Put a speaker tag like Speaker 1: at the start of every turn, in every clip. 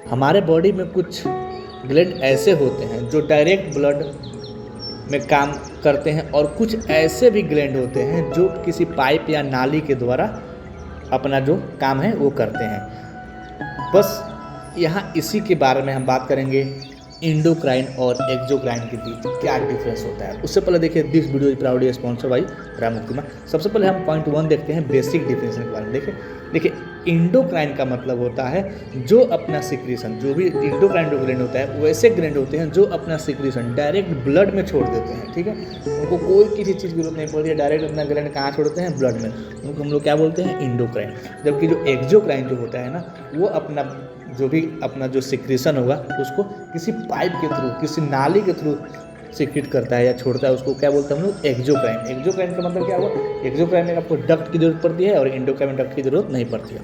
Speaker 1: हमारे बॉडी में कुछ ग्लैंड ऐसे होते हैं जो डायरेक्ट ब्लड में काम करते हैं और कुछ ऐसे भी ग्लैंड होते हैं जो किसी पाइप या नाली के द्वारा अपना जो काम है वो करते हैं। बस यहाँ इसी के बारे में हम बात करेंगे, इंडोक्राइन और एक्सोक्राइन के बीच क्या डिफरेंस होता है। उससे पहले देखिए, this video is proudly sponsored by राममुक्तिमा। सबसे पहले हम पॉइंट 1 देखते हैं, बेसिक डिफरेंस के बारे में। देखिए इंडोक्राइन का मतलब होता है जो अपना सिक्रीशन, जो भी इंडोक्राइन जो ग्लैंड होता है वैसे ग्लैंड होते हैं जो अपना सिक्रीशन डायरेक्ट ब्लड में छोड़ देते हैं। ठीक है, उनको कोई किसी चीज़ की जरूरत नहीं पड़ती है, डायरेक्ट अपना ग्लैंड कहाँ छोड़ते हैं? ब्लड में। उनको हम लोग क्या बोलते हैं? इंडोक्राइन। जबकि जो एक्सोक्राइन जो होता है ना, वो अपना जो भी अपना जो सिक्रीशन होगा उसको किसी पाइप के थ्रू, किसी नाली के थ्रू सिक्रीट करता है या छोड़ता है, उसको क्या बोलते हैं हम लोग? एक्सोक्राइन। एक्सोक्राइन का मतलब क्या हुआ? एक्सोक्राइन में आपको डक्ट की जरूरत पड़ती है और इंडोक्राइन में डक्ट की जरूरत नहीं पड़ती है।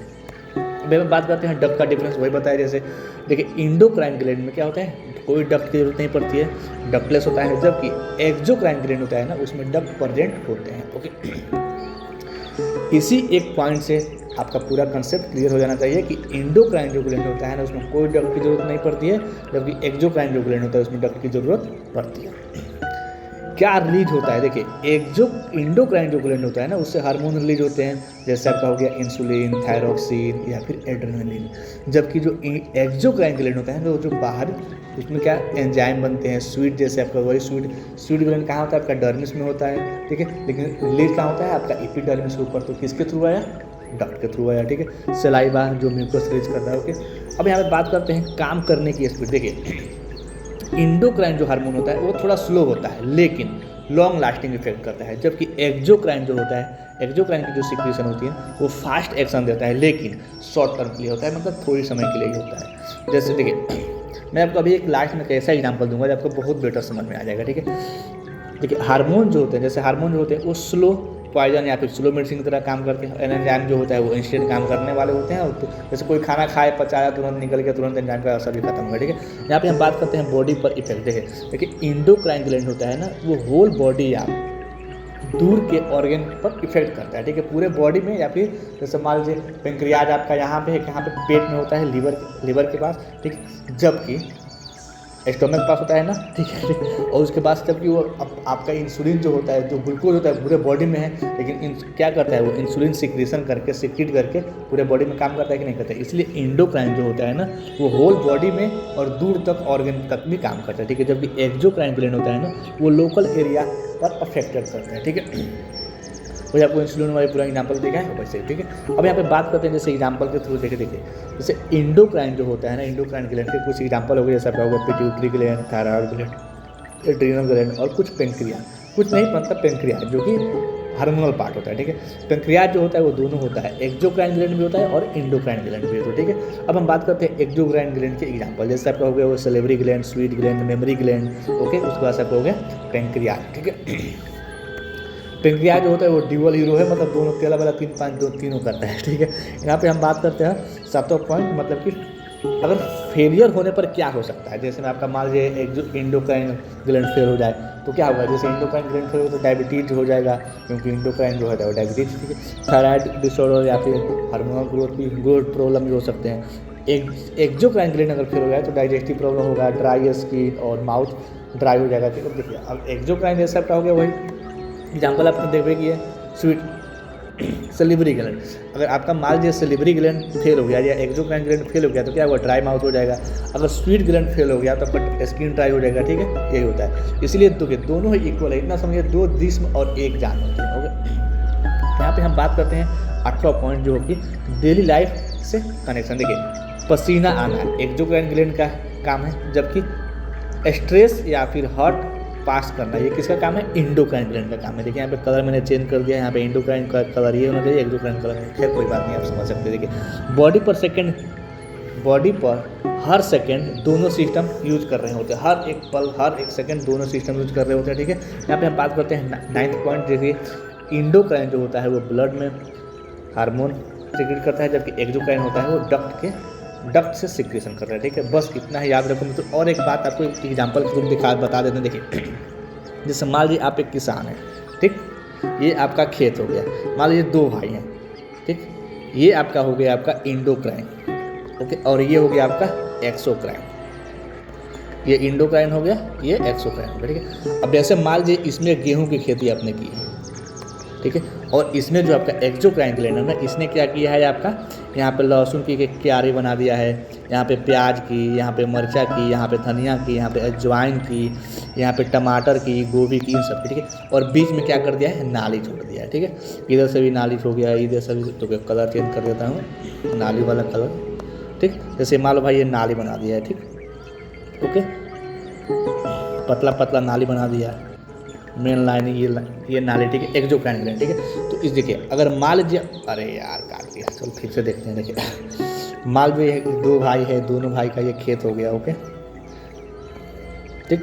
Speaker 1: अभी हम बात करते हैं डक्ट का डिफरेंस, वही बताया जैसे। देखिए इंडोक्राइन ग्लैंड में क्या होता है? कोई डक्ट की जरूरत नहीं पड़ती है, डक्टलेस होता है। जबकि एक्सोक्राइन ग्लैंड होता है ना, उसमें डक्ट प्रेजेंट होते हैं। ओके, इसी एक पॉइंट से आपका पूरा कंसेप्ट क्लियर हो जाना चाहिए कि इंडोक्राइन जो ग्लैंड होता है ना, उसमें कोई डक्ट की जरूरत नहीं पड़ती है, जबकि एक्सोक्राइन जो ग्लैंड होता है उसमें डक्ट की जरूरत पड़ती है। क्या रिलीज होता है? देखिए इंडोक्राइन जो ग्लैंड होता है ना, उससे हार्मोन रिलीज होते हैं, जैसे आपका हो गया इंसुलिन, थायरॉक्सिन या फिर एड्रेनलिन। जबकि जो एक्सोक्राइन ग्लैंड होता है ना, वो जो बाहर, उसमें क्या एंजाइम बनते हैं, स्वीट, जैसे आपका वही स्वीट ग्लैंड कहाँ होता है? आपका डर्मिस में होता है। ठीक है, लेकिन रिलीज कहाँ होता है? आपका एपिडर्मिस के ऊपर। तो किसके थ्रू आया? डक्ट के थ्रू आया। ठीक है, सलाइवा जो म्यूकस रिलीज करता है। ओके, अब यहाँ पे बात करते हैं काम करने की स्पीड। देखिए इंडोक्राइन जो हार्मोन होता है वो थोड़ा स्लो होता है लेकिन लॉन्ग लास्टिंग इफेक्ट करता है। जबकि एक्सोक्राइन जो होता है, एक्सोक्राइन की जो सिक्रीशन होती है वो फास्ट एक्शन देता है लेकिन शॉर्ट टर्म के लिए होता है, मतलब थोड़ी समय के लिए ही होता है। जैसे देखिए मैं आपको अभी एक लास्ट में कैसा एग्जाम्पल दूंगा जो आपको बहुत बेटर समझ में आ जाएगा। ठीक है, देखिए हार्मोन जो होते हैं, जैसे हार्मोन जो होते हैं वो स्लो पॉइजन या फिर स्लो मेडिसिन की तरह काम करते हैं। एंजाइम जो होता है वो इंस्टेंट काम करने वाले होते हैं। और तो जैसे कोई खाना खाए, पचाया, तुरंत निकल गया, तुरंत एंजाइम का असर भी खत्म होगा। ठीक है, यहाँ पे हम बात करते हैं बॉडी पर इफेक्ट। देखिए इंडोक्राइन ग्लैंड होता है ना, वो होल बॉडी या दूर के ऑर्गन पर इफेक्ट करता है। ठीक है, पूरे बॉडी में, या फिर जैसे मान लीजिए पेंक्रियाज आपका यहाँ पे है, यहाँ पे पेट में होता है, लीवर के पास। ठीक, जबकि स्टोमक पास होता है ना। ठीक है, और उसके बाद जबकि वो आपका इंसुलिन जो होता है, जो ग्लूकोज होता है पूरे बॉडी में है, लेकिन क्या करता है वो इंसुलिन सिक्रीशन करके, सिक्रीट करके पूरे बॉडी में काम करता है कि नहीं करता है। इसलिए इंडोक्राइन जो होता है ना, वो होल बॉडी में और दूर तक ऑर्गन तक भी काम करता है। ठीक है, जबकि एक्सोक्राइन ग्लैंड होता है ना, वो लोकल एरिया पर अफेक्टेड करता है। ठीक है, वही आपको इंसुलिन वाली पूरा एग्जाम्पल देखा है वैसे। ठीक है, अब यहाँ पे बात करते हैं जैसे एग्जाम्पल के थ्रू। देखिए जैसे इंडोक्राइन जो होता है ना, इंडोक्राइन ग्लैंड के कुछ एग्जाम्पल हो गए, जैसे आपका होगा pituitary gland, thyroid gland, adrenal gland और कुछ पेंक्रिया। कुछ नहीं, मतलब पेंक्रिया जो कि हार्मोनल पार्ट होता है। ठीक है, पेंक्रियाज जो होता है वो दोनों होता है, एक्सोक्राइन ग्लैंड भी होता है और इंडोक्राइन ग्लैंड भी होता है। ठीक है, अब हम बात करते हैं एक्सोक्राइन ग्लैंड के एग्जाम्पल। जैसे आपका हो गया वो salivary gland, sweet gland, memory gland. Okay, उसके बाद आपका हो गया पेंक्रियाज। ठीक है, पेंक्रियाज जो होता है वो ड्यूअल हीरो है, मतलब दोनों तेला वाला तीनों करता है। ठीक है, यहाँ पे हम बात करते हैं सातों पॉइंट, मतलब कि अगर फेलियर होने पर क्या हो सकता है। जैसे मैं आपका मान लीजिए एक जो इंडोक्राइन ग्लैंड फेल हो जाए तो क्या होगा? जैसे इंडोक्राइन ग्लैंड फेल हो तो डायबिटीज हो जाएगा, क्योंकि इंडोक्राइन जो है वो डायबिटीज। ठीक है, थायराइड डिसऑर्डर या फिर हार्मोनल ग्रोथ प्रॉब्लम भी हो सकते हैं। एक्सोक्राइन ग्लैंड अगर फेल हो जाए तो डाइजेस्टिव प्रॉब्लम होगा, ड्राई स्किन और माउथ ड्राई हो जाएगा। ठीक है, देखिए अब एक्सोक्राइन जैसा आपका हो गया वही एग्जाम्पल आपने देखे कि है स्वीट सेलिवरी ग्लैंड। अगर आपका मान लीजिए सेलिवरी ग्लैंड फेल हो गया या एक्सोक्राइन ग्लैंड फेल हो गया तो क्या होगा? ड्राई माउथ हो जाएगा। अगर स्वीट ग्लैंड फेल हो गया तो आपका स्किन ड्राई हो जाएगा। ठीक है, यही होता है। इसलिए दोनों ही इक्वल है, इतना समझिए, दो जिस्म और एक जान होती है। ओके, यहाँ पे हम बात करते हैं 8वां पॉइंट जो कि डेली लाइफ से कनेक्शन। देखिए पसीना आना एक्सोक्राइन ग्लैंड का काम है, जबकि स्ट्रेस या फिर हर्ट पास करना ये किसका काम है? इंडोक्राइन ग्लैंड का काम है। देखिए यहाँ पे कलर मैंने चेंज कर दिया, यहाँ पे इंडोक्राइन का कलर ये होना चाहिए, एक्सोक्राइन कलर नहीं। खैर कोई बात नहीं, आप समझ सकते हैं। देखिए बॉडी पर हर सेकंड दोनों सिस्टम यूज कर रहे होते हैं, हर एक पल, हर एक सेकंड दोनों सिस्टम यूज कर रहे होते हैं। ठीक है, यहाँ पे हम बात करते हैं 9वां पॉइंट। देखिए इंडोक्राइन जो होता है वो ब्लड में हार्मोन सिक्रीट करता है, जबकि एक्सोक्राइन होता है वो डक्ट से सिक्रेशन कर रहा है। ठीक है, बस इतना ही याद रखो। तो और एक बात आपको एग्जाम्पल के थ्रू बता देते हैं। देखिए जैसे मान लीजिए आप एक किसान हैं, ठीक, ये आपका खेत हो गया, मान लीजिए 2 भाई हैं। ठीक, ये आपका हो गया आपका इंडोक्राइन, ओके। और ये हो गया आपका एक्सोक्राइन, ये इंडोक्राइन हो गया, ये एक्सोक्राइन हो गया, ठीक है। अब जैसे मान लीजिए इसमें गेहूं की खेती आपने की है, ठीक है, और इसमें जो आपका एक्सोक्राइन ग्लैंड है ना, इसने क्या किया है आपका, यहाँ पे लहसुन की एक क्यारी बना दिया है, यहाँ पे प्याज की, यहाँ पे मिर्चा की, यहाँ पे धनिया की, यहाँ पे अजवाइन की, यहाँ पे टमाटर की, गोभी की, इन सब की, ठीक है। और बीच में क्या कर दिया है, नाली छोड़ दिया है, ठीक है। इधर से भी नाली हो गया, इधर से भी, तो कलर चेंज कर देता हूँ, नाली वाला कलर, ठीक। जैसे मान लो भाई ये नाली बना दिया है, ठीक, ओके, पतला पतला नाली बना दिया है, मेन लाइन ये नाली, ठीक है, एक्सोक्राइन ग्लैंड, ठीक है। तो इस देखिए अगर मान लीजिए, अरे यार काट दिया, चलो फिर से देखते हैं। देखिए मान लीजिए 2 भाई है, दोनों भाई का ये खेत हो गया, ओके, ठीक।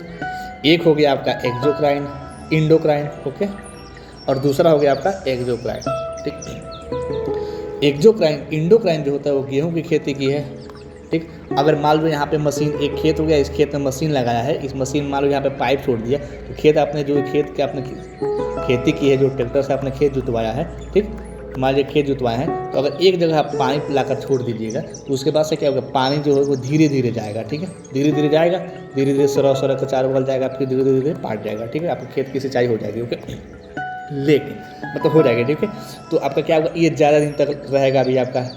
Speaker 1: एक हो गया आपका एक्सोक्राइन इंडोक्राइन, ओके, और दूसरा हो गया आपका एक्सोक्राइन, ठीक। एक्सोक्राइन इंडोक्राइन जो होता है वो गेहूं की खेती की है, ठीक। अगर मान लो यहाँ पे मशीन, एक खेत हो गया, इस खेत में मशीन लगाया है, इस मशीन मान लो यहाँ पे पाइप छोड़ दिया, तो खेत आपने जो खेत के आपने खेती की है, जो ट्रैक्टर से आपने खेत जुतवाया है, ठीक, मान लीजिए खेत जुतवाए हैं, तो अगर एक जगह आप पाइप लाकर छोड़ दीजिएगा तो उसके बाद से क्या होगा, पानी जो है वो धीरे धीरे जाएगा, ठीक है, धीरे धीरे जाएगा, धीरे धीरे सरह सरह का चारों बगल जाएगा, फिर धीरे धीरे पाट जाएगा, ठीक है, आपके खेत की सिंचाई हो जाएगी, ओके, लेकिन मतलब हो जाएगी, ठीक है। तो आपका क्या होगा, ये ज़्यादा दिन तक रहेगा अभी आपका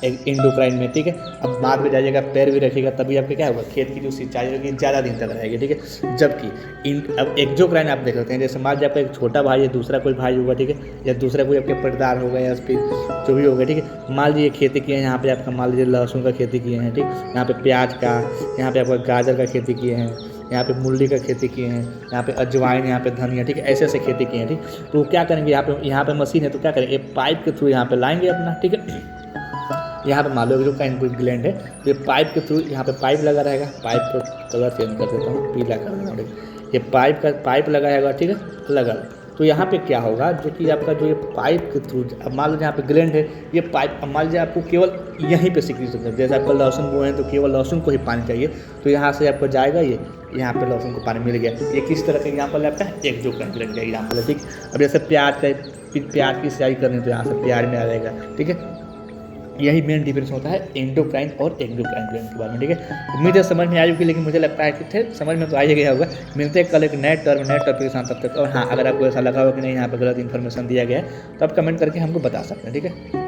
Speaker 1: इंडोक्राइन में, ठीक है। अब बाद में जाइएगा पैर भी रखिएगा, तभी आपका क्या होगा, खेत की जो सिंचाई होगी ज़्यादा दिन तक रहेगी, ठीक है। जबकि अब एक्सोक्राइन आप देख सकते हैं, जैसे मान लीजिए आपका एक छोटा भाई है, दूसरा कोई भाई होगा, ठीक है, या दूसरा कोई आपके पटदार होगा, या फिर जो भी होगा, ठीक है। मान लीजिए खेती किए हैं यहाँ पे आपका, मान लीजिए लहसुन का खेती किए हैं, ठीक, यहाँ पे प्याज का, यहाँ पे आपका गाजर का खेती किए हैं, यहाँ पे मूली का खेती किए हैं, यहाँ पे अजवाइन, यहाँ पे धनिया, ठीक है, ऐसे ऐसे खेती किए हैं, ठीक। तो क्या करेंगे, यहाँ पे मशीन है, तो क्या करेंगे, एक पाइप के थ्रू यहाँ पे लाएंगे अपना, ठीक है। यहाँ पे मान लो जो काइन ग्लैंड है, तो ये पाइप के थ्रू यहाँ पे पाइप लगा रहेगा, पाइप का कलर चेंज कर देता हूँ, पीला कर देता हूँ, ये पाइप लगाएगा, ठीक है, लगा। तो यहाँ पे क्या होगा, जो कि आपका जो ये पाइप के थ्रू, अब मान लो यहाँ पे ग्लैंड है, ये पाइप, अब मान लीजिए आपको केवल यहीं पे सिक्रीट होता है, जैसे आपका लहसुन बोए हैं तो केवल लहसुन को ही पानी चाहिए, तो यहाँ से आपको जाएगा, ये यहाँ पे लहसुन को पानी मिल गया। ये किस तरह का एग्जाम्पल है आपका, एक्सोक्राइन ग्लैंड का एग्जाम्पल है, ठीक। अब जैसे प्याज की सिंचाई करनी, तो यहाँ से प्याज में आ जाएगा, ठीक है। यही मेन डिफरेंस होता है इंडोक्राइन और एक्सोक्राइन ग्लैंड के बारे में, ठीक है। उम्मीद है समझ में आई होगी, लेकिन मुझे लगता है कि थे समझ में तो आ ही गया होगा। मिलते हैं कल एक नए टॉपिक के साथ, तब तक। और हाँ, अगर आपको ऐसा लगा हो कि नहीं यहाँ पर गलत इन्फॉर्मेशन दिया गया है, तो आप कमेंट करके हमको बता सकते हैं, ठीक है।